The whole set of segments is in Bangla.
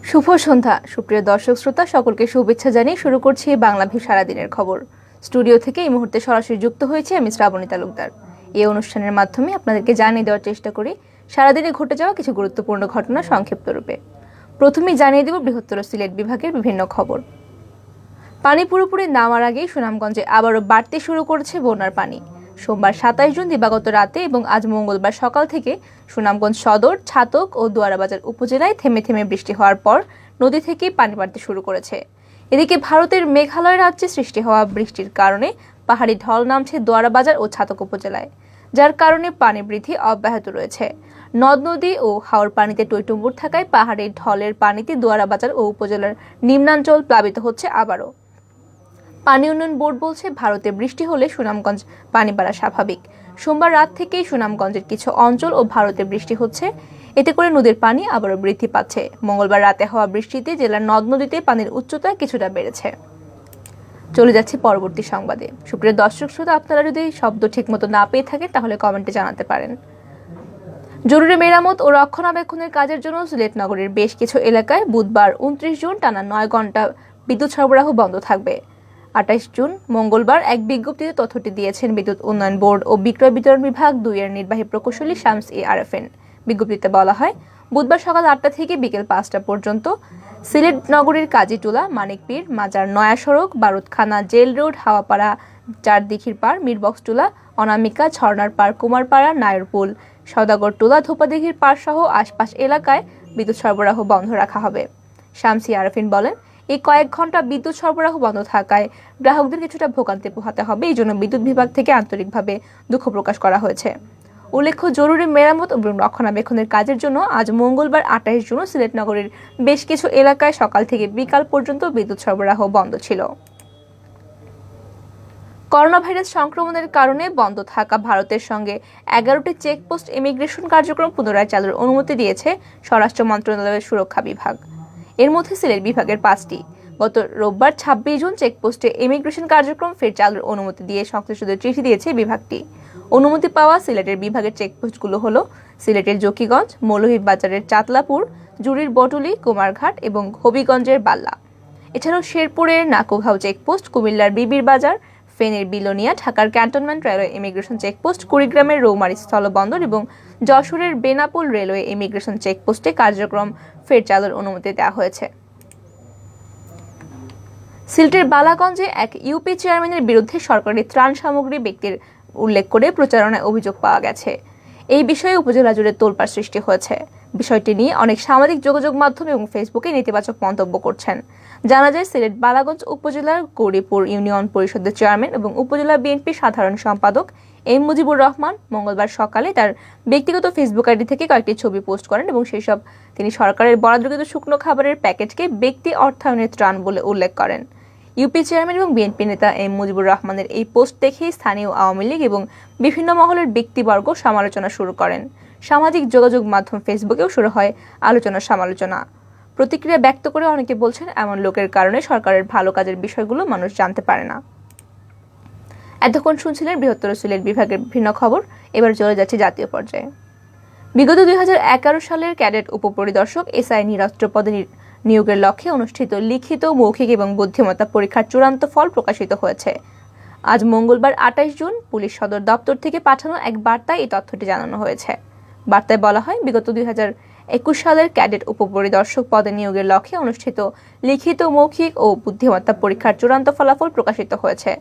শুভ সন্ধ্যা সুপ্রিয় দর্শক শ্রোতা সকলকে শুভেচ্ছা জানিয়ে শুরু করছি বাংলাভিউ সারাদিনের খবর। স্টুডিও থেকে এই মুহূর্তে সরাসরি যুক্ত হয়েছে আমি শ্রাবণী তালুকদার। এই অনুষ্ঠানের মাধ্যমে আপনাদেরকে জানিয়ে দেওয়ার চেষ্টা করি সারাদিনে ঘটে যাওয়া কিছু গুরুত্বপূর্ণ ঘটনা সংক্ষিপ্ত রূপে। প্রথমেই জানিয়ে দেব বৃহত্তর সিলেট বিভাগের বিভিন্ন খবর। পানি পুরোপুরি নামার আগেই সুনামগঞ্জে আবারও বাড়তে শুরু করেছে বন্যার পানি। সোমবার 27 জুন দিবাগত রাতে এবং আজ মঙ্গলবার সকাল থেকে সুনামগঞ্জ সদর, ছাতক ও দুয়ারাবাজার উপজেলায় থেমে থেমে বৃষ্টি হওয়ার পর নদী থেকে পানি বাড়তে শুরু করেছে। এদিকে ভারতের মেঘালয় রাজ্যে সৃষ্টি হওয়া বৃষ্টির কারণে পাহাড়ি ঢল নামছে দুয়ারাবাজার ও ছাতক উপজেলায়, যার কারণে পানি বৃদ্ধি অব্যাহত রয়েছে। নদ নদী ও হাওর পানিতে টইটুম্বুর থাকায় পাহাড়ি ঢলের পানিতে দুয়ারাবাজার ও উপজেলার নিম্নাঞ্চল প্লাবিত হচ্ছে আবারও। পানি উন্নয়ন বোর্ড বলছে ভারতে বৃষ্টি হলে সুনামগঞ্জ পানি বাড়া স্বাভাবিক। সোমবার রাত থেকেই সুনামগঞ্জের কিছু অঞ্চল ও ভারতে বৃষ্টি হচ্ছে, এতে করে নদীর পানি আবারও বৃদ্ধি পাচ্ছে। মঙ্গলবার রাতে হওয়া বৃষ্টিতে জেলার নদ নদীতে পানির উচ্চতা কিছুটা বেড়েছে। চলে যাচ্ছে পরবর্তী সংবাদে। সুপ্রিয় দর্শক শ্রোতা, আপনারা যদি শব্দ ঠিকমতো না পেয়ে থাকেন তাহলে কমেন্টে জানাতে পারেন। জরুরি মেরামত ও রক্ষণাবেক্ষণের কাজের জন্য সিলেট নগরীর বেশ কিছু এলাকায় বুধবার 29 জুন টানা 9 ঘন্টা বিদ্যুৎ সরবরাহ বন্ধ থাকবে। 28 জুন মঙ্গলবার এক বিজ্ঞপ্তিতে তথ্যটি দিয়েছেন বিদ্যুৎ উন্নয়ন বোর্ড ও বিক্রয় বিতরণ বিভাগ 2 এর নির্বাহী প্রকৌশলী শামস আরফিন। বিজ্ঞপ্তিতে বলা হয়, বুধবার সকাল 8টা থেকে বিকেল 5টা পর্যন্ত সিলেট নগরীর কাজীটুলা, মানিকপীর, মাজার নয়া সড়ক, বারুদখানা, জেল রোড, হাওয়াপাড়া, চারদিঘির পাড়, মিরবক্সটুলা, অনামিকা, ঝর্ণার পাড়, কুমারপাড়া, নায়রপুল, সওদাগরটুলা, ধোপাদিঘির পাড় সহ আশপাশ এলাকায় বিদ্যুৎ সরবরাহ বন্ধ রাখা হবে। শামসি আরফিন বলেন, এই কয়েক ঘন্টা বিদ্যুৎ সরবরাহ বন্ধ থাকায় গ্রাহকদের কিছুটা ভোগান্তি পোহাতে হবে। এই জন্য বিদ্যুৎ বিভাগ থেকে আন্তরিকভাবে দুঃখ প্রকাশ করা হয়েছে। উল্লেখ্য, জরুরি মেরামত এবং রক্ষণাবেক্ষণের কাজের জন্য আজ মঙ্গলবার 28 জুন সিলেট নগরীর বেশ কিছু এলাকায় সকাল থেকে বিকাল পর্যন্ত বিদ্যুৎ সরবরাহ বন্ধ ছিল। করোনা ভাইরাস সংক্রমণের কারণে বন্ধ থাকা ভারতের সঙ্গে 11টি চেকপোস্ট ইমিগ্রেশন কার্যক্রম পুনরায় চালুর অনুমতি দিয়েছে স্বরাষ্ট্র মন্ত্রণালয়ের সুরক্ষা বিভাগ। এর মধ্যে সিলেট বিভাগের 5টি। গত রোববার 26 জুন চেকপোস্টে ইমিগ্রেশন কার্যক্রম ফের চালুর অনুমতি দিয়ে সংশ্লিষ্টদের চিঠি দিয়েছে বিভাগটি। অনুমতি পাওয়া সিলেটের বিভাগের চেকপোস্টগুলো হলো সিলেটের জকিগঞ্জ, মৌলভীবাজারের চাতলাপুর, জুরির বটুলি, কুমারঘাট এবং হবিগঞ্জের বাল্লা। এছাড়াও শেরপুরের নাকুঘাও চেকপোস্ট, কুমিল্লার বিবির বাজার, ফেনীর বিলোনিয়া, ঢাকার ক্যান্টনমেন্ট রেলওয়ে ইমিগ্রেশন চেকপোস্ট, কুড়িগ্রামের রৌমারী স্থলবন্দর এবং যশোরের বেনাপোল রেলওয়ে ইমিগ্রেশন চেকপোস্টে কার্যক্রম ফের চালুর অনুমতি দেওয়া হয়েছে। সিলেটের বালাগঞ্জে এক ইউপি চেয়ারম্যানের বিরুদ্ধে সরকারি ত্রাণ সামগ্রী ব্যক্তির উল্লেখ করে প্রচারণায় অভিযোগ পাওয়া গেছে। এই বিষয়ে উপজেলা জুড়ে তোলপাড় সৃষ্টি হয়েছে। বিষয়টি নিয়ে অনেক সামাজিক যোগাযোগ মাধ্যম এবং ফেসবুকে নেতিবাচক মন্তব্য করছেন। জানা যায়, সিলেট বালাগঞ্জ উপজেলার গৌরীপুর ইউনিয়ন পরিষদের চেয়ারম্যান এবং উপজেলা বিএনপির সাধারণ সম্পাদক এম মুজিবুর রহমান মঙ্গলবার সকালে তার ব্যক্তিগত ফেসবুক আইডি থেকে কয়েকটি ছবি পোস্ট করেন এবং সেই সব তিনি সরকারের বরাদ্দকৃত শুকনো খাবারের প্যাকেজকে ব্যক্তি অর্থায়নের ত্রাণ বলে উল্লেখ করেন। ইউপি চেয়ারম্যান এবং বিএনপি নেতা এম মুজিবুর রহমানের এই পোস্ট দেখেই স্থানীয় আওয়ামী লীগ এবং বিভিন্ন মহলের ব্যক্তিবর্গ সমালোচনা শুরু করেন। সামাজিক যোগাযোগ মাধ্যম ফেসবুকেও শুরু হয় আলোচনা সমালোচনা। প্রতিক্রিয়া ব্যক্ত করে অনেকে বলছেন, এমন লোকের কারণে সরকারের ভালো কাজের বিষয়গুলো মানুষ জানতে পারে না। এতক্ষণ শুনছিলেন বৃহত্তর সিলেট বিভাগের বিভিন্ন খবর। এবার চলে যাচ্ছে জাতীয় পর্যায়ে। বিগত 2011 সালের ক্যাডেট উপপরিদর্শক এসআই নিরস্ত্র পদে নিয়োগের লক্ষ্যে অনুষ্ঠিত লিখিত, মৌখিক এবং বুদ্ধিমত্তা পরীক্ষার চূড়ান্ত ফল প্রকাশিত হয়েছে। আজ মঙ্গলবার 28 জুন পুলিশ সদর দপ্তর থেকে পাঠানো এক বার্তায় এই তথ্যটি জানানো হয়েছে। বার্তায় বলা হয়, বিগত 2021 সালের ক্যাডেট উপপরিদর্শক পদে নিয়োগের লক্ষ্যে অনুষ্ঠিত লিখিত, মৌখিক ও বুদ্ধিমত্তা পরীক্ষার চূড়ান্ত ফলাফল প্রকাশিত হয়েছে।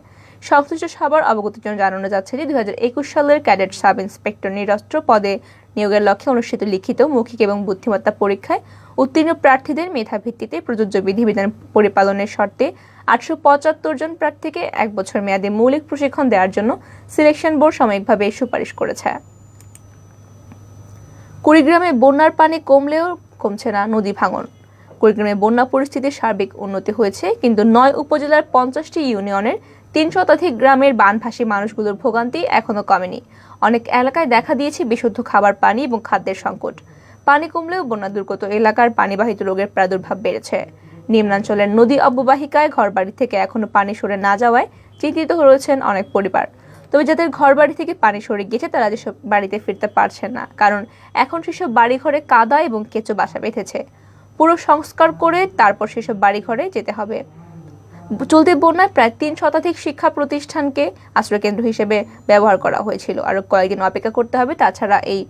সংশ্লিষ্ট সবার অবগতির জন্য জানানো যাচ্ছে যে 2021 সালের ক্যাডেট সাব ইন্সপেক্টর নিরস্ত্র পদে নিয়োগের লক্ষ্যে অনুষ্ঠিত লিখিত, মৌখিক এবং বুদ্ধিমত্তা পরীক্ষায় উত্তীর্ণ প্রার্থীদের মেধা ভিত্তিতে প্রযোজ্য বিধিবিধান পরিপালনের শর্তে 875 জন প্রার্থীকে 1 বছর মেয়াদী মৌলিক প্রশিক্ষণ দেওয়ার জন্য সিলেকশন বোর্ড সাময়িকভাবে সুপারিশ করেছে। কুড়িগ্রামে বন্যার পানি কমলেও কমছে না নদী ভাঙন। কুড়িগ্রামে বন্যা পরিস্থিতির সার্বিক উন্নতি হয়েছে, কিন্তু 9 উপজেলার 50টি ইউনিয়নের 3 শতাধিক গ্রামের বানভাসী মানুষগুলোর ভোগান্তি এখনো কমেনি। অনেক এলাকায় দেখা দিয়েছে বিশুদ্ধ খাবার পানি এবং খাদ্যের সংকট। পানি কমলেও বন্যা দুর্গত এলাকার পানিবাহিত রোগের প্রাদুর্ভাব বেড়েছে। নিম্নাঞ্চলের নদী অববাহিকায় ঘরবাড়ি থেকে এখনো পানি সরে না যাওয়ায় চিন্তিত রয়েছেন অনেক পরিবার। তবে যাদের ঘরবাড়ি থেকে পানি সরে গেছে তারা যেসব বাড়িতে ফিরতে পারছেন না, কারণ এখন সেসব বাড়িঘরে কাদা এবং কেঁচো বাসা বেঁধেছে। পুরো সংস্কার করে তারপর সেসব বাড়িঘরে যেতে হবে। চলতি বন্যায় প্রায় 3 শতাধিক শিক্ষা প্রতিষ্ঠানকে আশ্রয়কেন্দ্র হিসেবে ব্যবহার করা হয়েছিল। আরো কয়েকদিন অপেক্ষা করতে হবে। তাছাড়া এই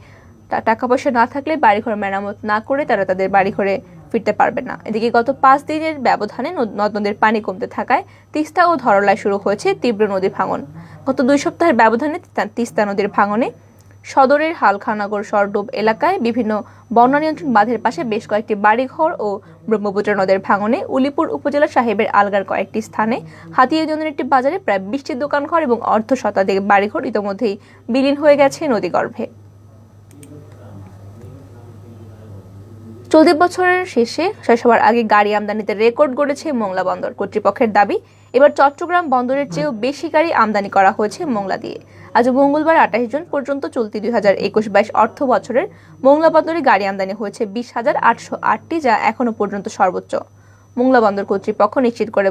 টাকা পয়সা না থাকলে বাড়িঘর মেরামত না করে তারা তাদের বাড়িঘরে ফিরতে পারবে না। এদিকে গত 5 দিনের ব্যবধানে নদ নদীর পানি কমতে থাকায় তিস্তা ও ধরলায় শুরু হয়েছে তীব্র নদী ভাঙন। গত 2 সপ্তাহের ব্যবধানে তিস্তা নদীর ভাঙনে সদরের হালখানগর সরডুব এলাকায় বিভিন্ন বন্যা নিয়ন্ত্রণ বাঁধের পাশে বেশ কয়েকটি বাড়িঘর ও ব্রহ্মপুত্র নদের ভাঙনে উলিপুর উপজেলা সাহেবের আলগার কয়েকটি স্থানে হাতিয়াজনের একটি বাজারে প্রায় 20টি দোকানঘর এবং অর্ধ শতাধিক বাড়িঘর ইতোমধ্যেই বিলীন হয়ে গেছে নদীগর্ভে। চলতি বছরের শেষে সবার আগে গাড়ি আমদানিতে রেকর্ড গড়েছে মোংলা বন্দর কর্তৃপক্ষের দাবি। এবার চট্টগ্রাম বন্দরের চেয়েও বেশি গাড়ি আমদানি করা হয়েছে মোংলা দিয়ে। আজ মঙ্গলবার 28 জুন পর্যন্ত চলতি 2021-22 অর্থ বছরের মোংলা বন্দরে গাড়ি আমদানি হয়েছে 20,808টি, যা এখনো পর্যন্ত সর্বোচ্চ। মোংলা বন্দর কর্তৃপক্ষ নিশ্চিত করে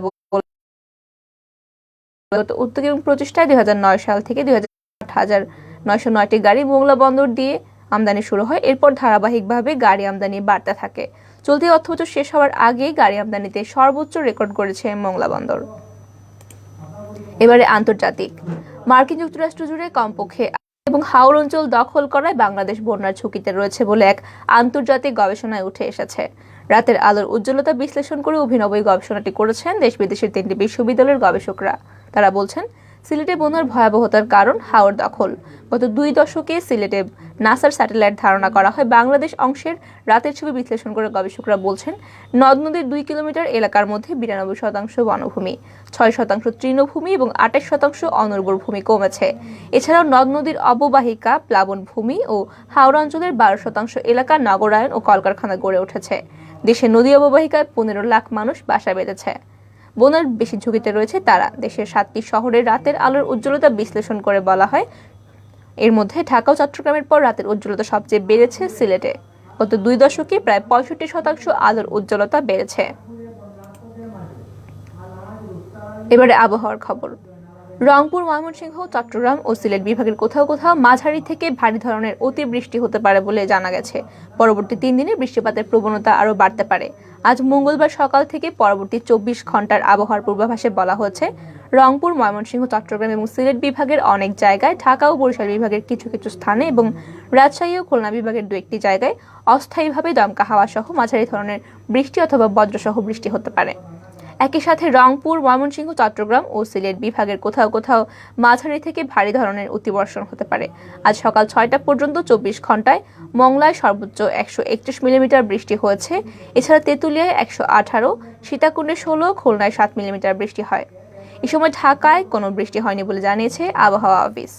উদ্যোগ এবং প্রচেষ্টায় 2009 সাল থেকে 2008,909টি গাড়ি মোংলা বন্দর দিয়ে আমদানি শুরু হয়। এরপর ধারাবাহিকভাবে গাড়ি আমদানি বাড়তে থাকে। চলতি অর্থবছর শেষ হওয়ার আগেই গাড়ি আমদানিতে সর্বোচ্চ রেকর্ড করেছে মোংলা বন্দর। এবারে আন্তর্জাতিক। মার্কিন যুক্তরাষ্ট্র জুড়ে কমপক্ষে এবং হাওর অঞ্চল দখল করায় বাংলাদেশ বন্যার ঝুঁকিতে রয়েছে বলে এক আন্তর্জাতিক গবেষণায় উঠে এসেছে। রাতের আলোর উজ্জ্বলতা বিশ্লেষণ করে অভিনব এই গবেষণাটি করেছেন দেশ বিদেশের 3টি বিশ্ববিদ্যালয়ের গবেষকরা। তারা বলছেন, সিলেটে বন্যার ভয়াবহতার কারণ হাওর দখল। গত 2 দশকে সিলেটে নাসার স্যাটেলাইট ধারণা করা হয় বাংলাদেশ অংশের রাতের ছবি বিশ্লেষণ করে গবেষকরা বলছেন, নদ নদীর 2 কিলোমিটার এলাকার মধ্যে 92% বনভূমি, 6% তৃণভূমি এবং 28% অনুর্বর ভূমি কমেছে। এছাড়াও নদ নদীর অববাহিকা, প্লাবন ভূমি ও হাওড় অঞ্চলের 12% এলাকা নগরায়ন ও কলকারখানা গড়ে উঠেছে। দেশের নদী অববাহিকায় 15 লাখ মানুষ বাসা বেঁধেছে। বন্যার বেশি ঝুঁকিতে রয়েছে তারা। দেশের 7টি শহরে রাতের আলোর উজ্জ্বলতা বিশ্লেষণ করে বলা হয়, এর মধ্যে ঢাকা ও চট্টগ্রামের পর রাতের উজ্জ্বলতা সবচেয়ে বেড়েছে সিলেটে। গত 2 দশকে প্রায় 65% আলোর উজ্জ্বলতা বেড়েছে। এবারে আবহাওয়ার খবর। রংপুর, ময়মনসিংহ, চট্টগ্রাম ও সিলেট বিভাগের কোথাও কোথাও মাঝারি থেকে ভারী ধরনের অতিবৃষ্টি হতে পারে বলে জানা গেছে। পরবর্তী 3 দিনে বৃষ্টিপাতের প্রবণতা আরও বাড়তে পারে। আজ মঙ্গলবার সকাল থেকে পরবর্তী 24 ঘন্টার আবহাওয়ার পূর্বাভাসে বলা হয়েছে, রংপুর, ময়মনসিংহ, চট্টগ্রাম এবং সিলেট বিভাগের অনেক জায়গায়, ঢাকা ও বরিশাল বিভাগের কিছু কিছু স্থানে এবং রাজশাহী ও খুলনা বিভাগের 2-1টি জায়গায় অস্থায়ীভাবে দমকা হাওয়া সহ মাঝারি ধরনের বৃষ্টি অথবা বজ্রসহ বৃষ্টি হতে পারে। একই সাথে রংপুর, ময়মনসিংহ, চট্টগ্রাম ও সিলেট বিভাগের কোথাও কোথাও মাঝারি থেকে ভারী ধরনের অতিবর্ষণ হতে পারে। আজ সকাল 6টা পর্যন্ত 24 ঘন্টায় মংলায় সর্বোচ্চ 131 মিলিমিটার বৃষ্টি হয়েছে। এছাড়া তেঁতুলিয়ায় 118, সীতাকুণ্ডে 16, খুলনায় 7 মিলিমিটার বৃষ্টি হয়। এই সময় ঢাকায় কোনো বৃষ্টি হয়নি বলে জানিয়েছে আবহাওয়া অফিস।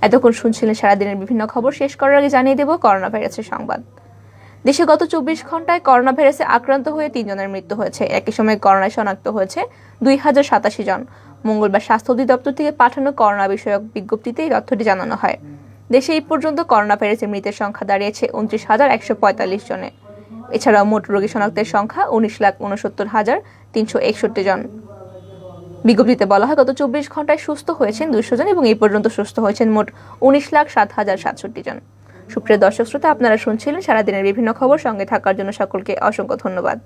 এতক্ষণ শুনছিলেন সারাদিনের বিভিন্ন খবর। শেষ করার আগে জানিয়ে দেব করোনা ভাইরাসের সংবাদ। দেশে গত 24 ঘন্টায় করোনা ভাইরাসে আক্রান্ত হয়ে 3 জনের মৃত্যু হয়েছে। একই সময় করোনায় শনাক্ত হয়েছে 2087 জন। মঙ্গলবার স্বাস্থ্য অধিদপ্তর থেকে পাঠানো করোনা বিষয়ক বিজ্ঞপ্তিতে এই তথ্যটি জানানো হয়। দেশে এই পর্যন্ত করোনা ভাইরাসে মৃতের সংখ্যা দাঁড়িয়েছে 29,145 জনে। এছাড়াও মোট রোগী শনাক্তের সংখ্যা 19,69,361 জন। বিজ্ঞপ্তিতে বলা হয়, গত 24 ঘন্টায় সুস্থ হয়েছেন 200 জন এবং এই পর্যন্ত সুস্থ হয়েছেন মোট 19,07,067 জন। সুপ্রিয় দর্শক শ্রোতা, আপনারা শুনছিলেন সারাদিনের বিভিন্ন খবর। সঙ্গে থাকার জন্য সকলকে অসংখ্য ধন্যবাদ।